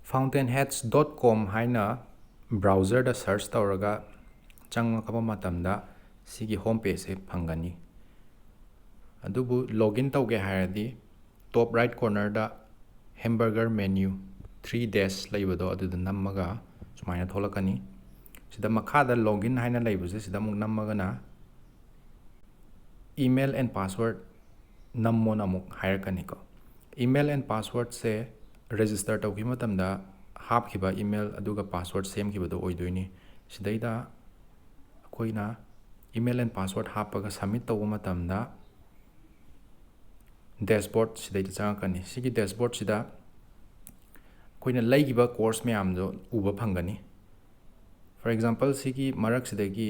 fountainheads.com haina browser da search tawraga changakaba matamda sigi home page e phangani adubu login tawge hairadi top right corner da hamburger menu 3 dash laibado aduda namaga sumaina tholakani sida makhada login haina laibuse sida muk namaga na email and password nammo namuk hairakani ko email and password se register tawgi matamda hapkhiba email aduga password same khibado oidoini sidaida akoina email and password hapaga submit tawba matamda dashboard sidaida changakani sigi dashboard sida akoina laigiba course mayamdo uba phangani for example sigi marak sidagi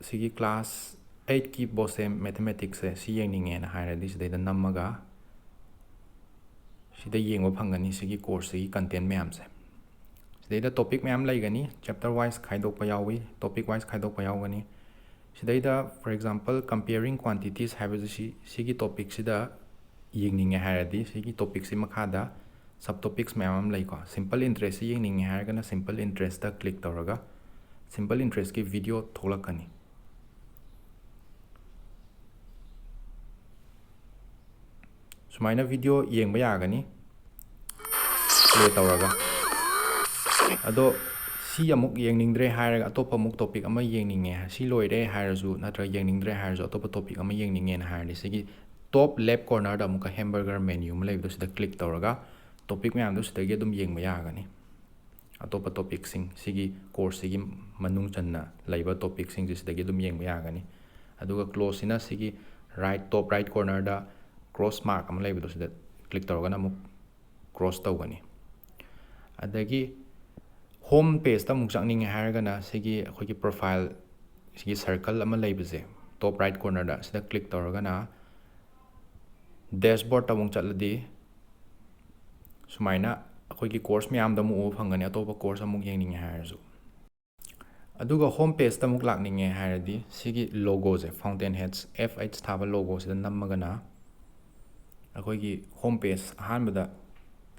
sigi class 8 ki bosem mathematics se si yengninge na hairadi sidaida namaga sida yengwa phangani sigi course sigi content mayam se sidaida topic mayam laigani chapter wise khaidokpa yawi topic wise khaidokpa yawgani sidaida for example comparing quantities habisi sigi topic sida yengninge hairadi sigi topic si makhada subtopics mayam laiko simple interest si yengninge hairgana simple interest da click tawraga simple interest ki video tholakani sumaina video yengba yagani play tawraga ado si amuk yengningdre hairaga atopa muk topic ama yengninge si loire hairasu natra yengningdre hairasu atopa topic ama yengninge na hairdi sigi top left corner da muka hamburger menu ma leibdo sida click tawraga topic mayam do sida ge dum yengba yagani atopa topic sing sigi course sigi manung channa laiba topic sing sida ge dum yengba yagani aduga close ina sigi right top right corner da cross mark am leibdo sida click tawraga na muk cross tawgani adagi home page ta muk changning hairaga na sigi akhoi profile sigi circle ama leibse top right corner da sida click tawraga na dashboard ta muk chatladi sumaina akhoi course myam da mu phangani atopa course amuk yengning hairasu aduga home page ta muk lakning hairadi sigi logo je fountainheads FH thaba logo sida namaga na akhoi home page ahanbada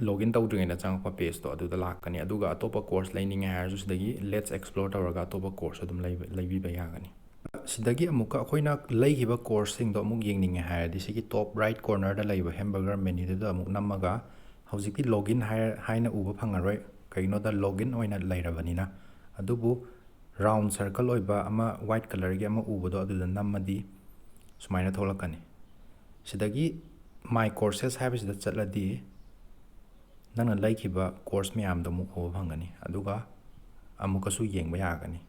login tawdringena changpa page to aduda lakani aduga atopa course laining hairsu sidagi let's explore tawraga atopa course adum laibi ba yagani sidagi amuka akoina laigiba course sing do amuk yengning hairadi sigi top right corner da laiba hamburger menu da amuk namaga hojiki login haina uba phangaroi kaino da login oina lairabanina adubu round circle oiba ama white color gi ama ubodo aduda namadi sumaina tholakani sidagi my courses habisida chatladi nana laikiba course mayam da muk ho phangani aduga amukasu yengba yagani